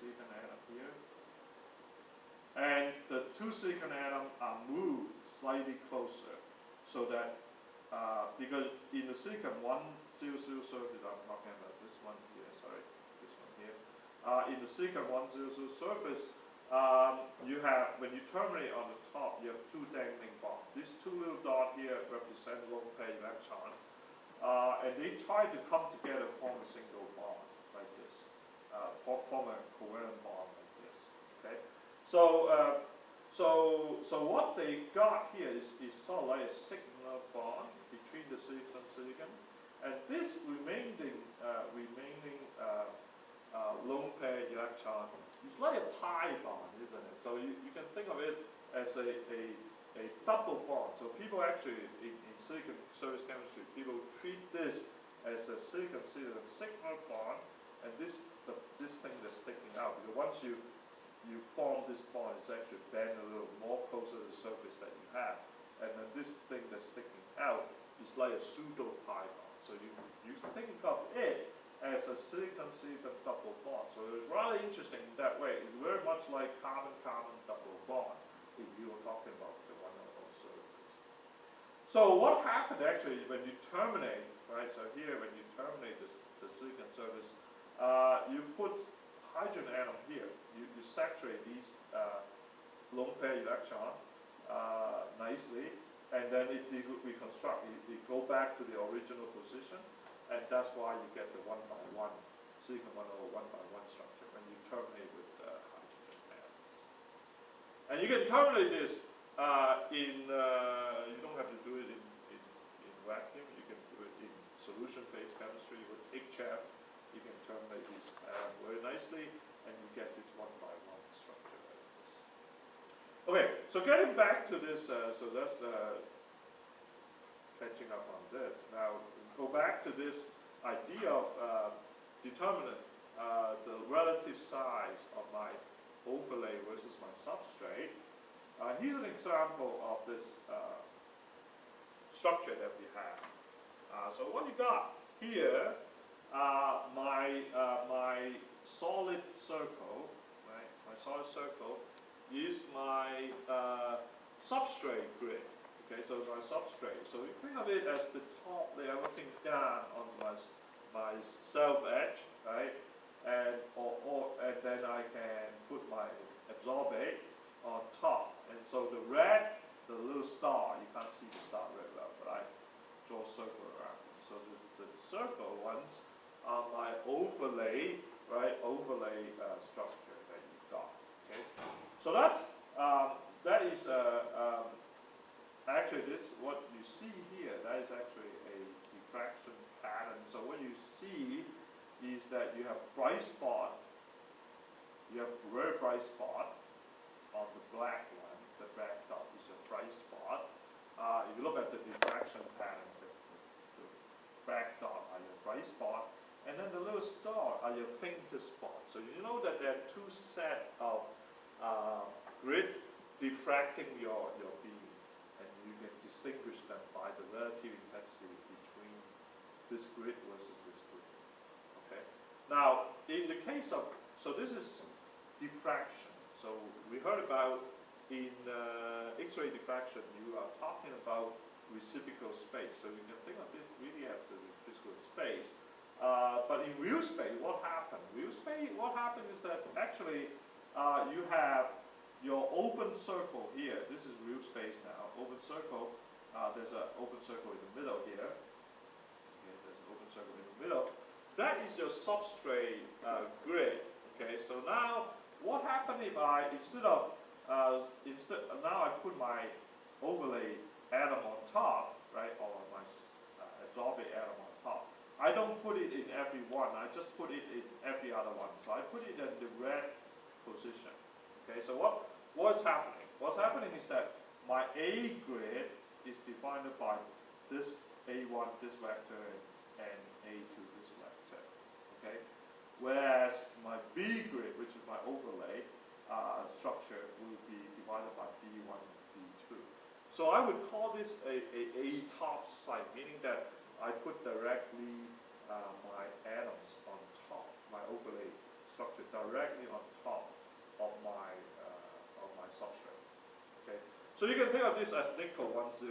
silicon atom here. And the two silicon atoms are moved slightly closer so that, because in the silicon 100 surface, I'm talking about this one here, sorry, this one here. In the silicon 100 surface, you have, when you terminate on the top, you have two dangling bonds. These two little dots here represent lone pair electron. And they try to come together, form a single bond like this, form a covalent bond like this. Okay, so what they got here is sort of like a signal bond between the silicon and silicon, and this remaining lone pair electron is like a pi bond, isn't it? So you can think of it as a double bond. So people actually, in silicon surface chemistry, people treat this as a silicon-silicon signal bond, and this thing that's sticking out, because once you form this bond, it's actually bend a little more closer to the surface that you have, and then this thing that's sticking out is like a pseudo pi bond. So you think of it as a silicon-silicon double bond. So it's rather interesting in that way. It's very much like carbon-carbon double bond if you were talking about the 100 surface. So what happened actually when you terminate, right? So here when you terminate the silicon surface, you put hydrogen atom here. You saturate these lone pair electron nicely, and then it reconstruct. It go back to the original position. And that's why you get the 1-by-1 silicon 101-by-1 structure when you terminate with hydrogen atoms. And you can terminate this you don't have to do it in vacuum. You can do it in solution phase chemistry with HF. You can terminate these very nicely, and you get this 1-by-1 structure like this. Okay, so getting back to this, so that's catching up on this. Now, go back to this idea of determining the relative size of my overlay versus my substrate. Here's an example of this structure that we have. So what you got here, my solid circle, right? My solid circle is my substrate grid. Okay, so it's my substrate. So you think of it as the top layer looking down on my self edge, right? And then I can put my absorbate on top. And so the red, the little star, you can't see the star very well, but I draw a circle around it. So the circle ones are my overlay, right? Overlay structure that you got. Okay, so that is actually, this, what you see here, that is actually a diffraction pattern. So what you see is that you have bright spot, you have very bright spot on the black one. The black dot is a bright spot. If you look at the diffraction pattern, the black dot are your bright spot, and then the little star are your faintest spot. So you know that there are two set of grid diffracting your beam. You can distinguish them by the relative intensity between this grid versus this grid. Okay. Now, in the case of, so this is diffraction. So we heard about in X-ray diffraction, you are talking about reciprocal space. So you can think of this really as a reciprocal space. But in real space, what happened? Real space, what happened is that actually you have your open circle here. This is real space now. Open circle. There's an open circle in the middle here. Okay, there's an open circle in the middle. That is your substrate grid. Okay, so now what happened if I now I put my overlay atom on top, right, or my absorbate atom on top. I don't put it in every one. I just put it in every other one. So I put it in the red position. Okay, so what's happening? What's happening is that my A grid is defined by this A1, this vector, and A2, this vector. Okay, whereas my B grid, which is my overlay structure, will be divided by B1 and B2. So I would call this a top site, meaning that I put directly my atoms on top, my overlay structure directly on top of my substrate. Okay, so you can think of this as nickel 100,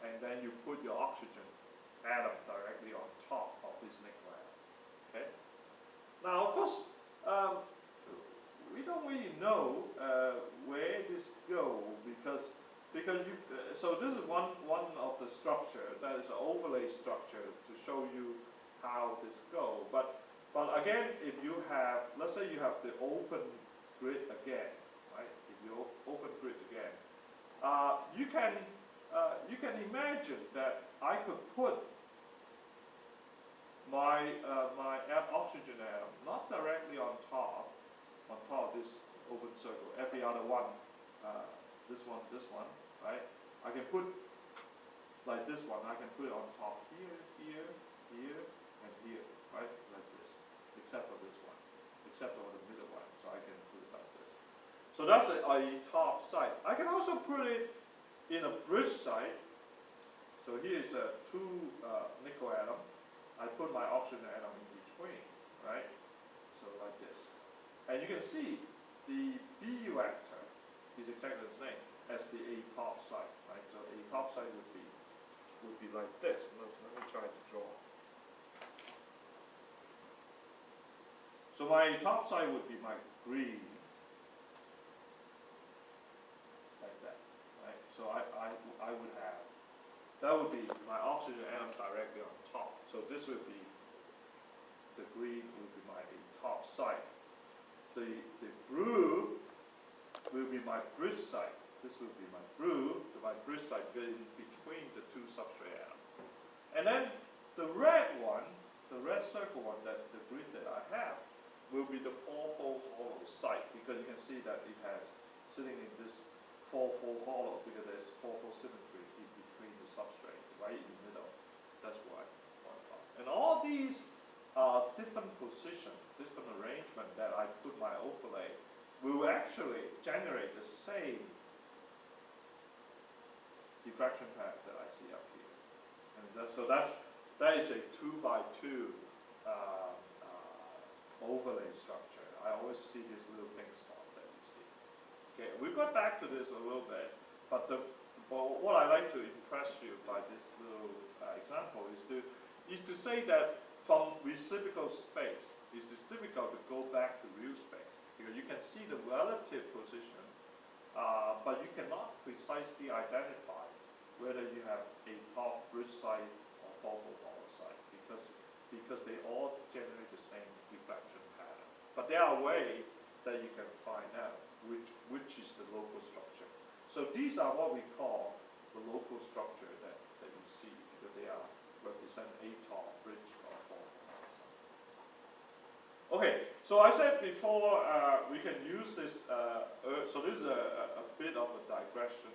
and then you put your oxygen atom directly on top of this nickel atom. Okay. Now, of course, we don't really know where this go because you. So this is one of the structure that is an overlay structure to show you how this go. But again, if you have, let's say you have the open grid again, right? If you open grid again, you can imagine that I could put my oxygen atom not directly on top of this open circle. Every other one, this one, right? I can put like this one. I can put it on top here, here, and here, right? Like this, except for this one, except for the middle one. So I can put it like this. So that's a top site. I can also put it in a bridge site. So here's a two nickel atom. I put my oxygen atom in between, right? So like this. And you can see the B vector is exactly the same as the A top site, right? So A top site would be like this. Let me try to draw. So my top side would be my green, like that, right? So I would have, that would be my oxygen atom directly on top. So this would be, the green would be my top side. The blue will be my bridge site. This will be my blue, my bridge site in between the two substrate atoms. And then the red one, the red circle one, that the grid that I have, will be the four-fold hollow site, because you can see that it has sitting in this four-fold hollow because there's four-fold symmetry in between the substrate, right in the middle. That's why. And all these different positions, different arrangement that I put my overlay will actually generate the same diffraction path that I see up here. And that is a 2x2 overlay structure. I always see this little pink spot that you see. Okay, we'll go back to this a little bit, but what I like to impress you by this little example is to say that from reciprocal space, it's difficult to go back to real space because you can see the relative position, but you cannot precisely identify whether you have a top bridge site or four-fold hollow site because they all generate the same diffraction pattern. But there are ways that you can find out which is the local structure. So these are what we call the local structure that you see because they are represent a top bridge or four-fold hollow site. Okay, so I said before we can use this. So this is a bit of a digression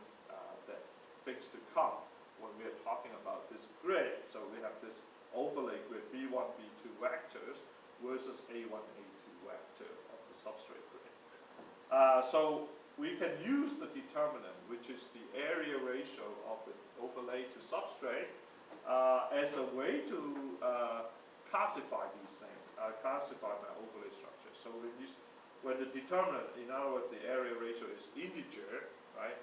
that things to come when we are talking about this grid. So we have this overlay grid B1, B2 vectors versus A1, A2 vector of the substrate grid. So we can use the determinant, which is the area ratio of the overlay to substrate, as a way to classify these things, classify my overlay structure. So when the determinant, in other words, the area ratio is integer, right?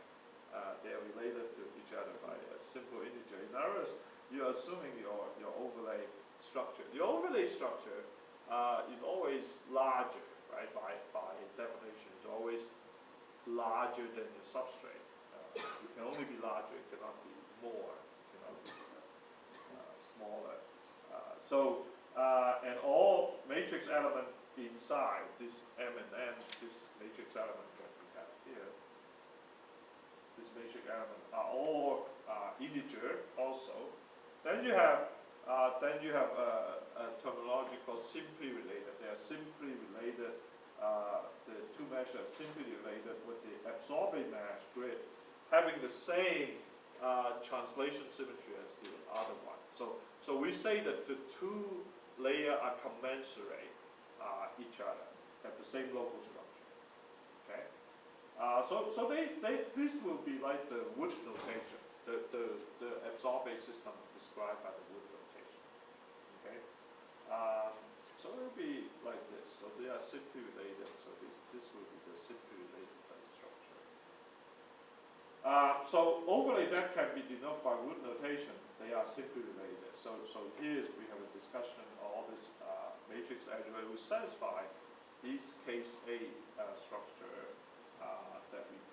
They are related to each other by a simple integer. In other words, you're assuming your overlay structure. The overlay structure is always larger, right? By definition, it's always larger than the substrate. It can only be larger, it cannot be more, it cannot be smaller. And all matrix element inside this M and N, this matrix element that we have here, this matrix element are all integer also. Then you have a terminology called simply related. They are simply related. The two meshes are simply related with the absorbing mesh grid having the same translation symmetry as the other one. So we say that the two layers are commensurate each other, have the same local structure. Okay. So this will be like the Wood notation, the absorbing system described by the Wood notation. Okay. So it will be like this. So they are simply related. So this will be the simply related plate structure. So overlay that can be denoted by root notation. They are simply related. So here we have a discussion of all this matrix algebra will satisfy these case A structure that we got.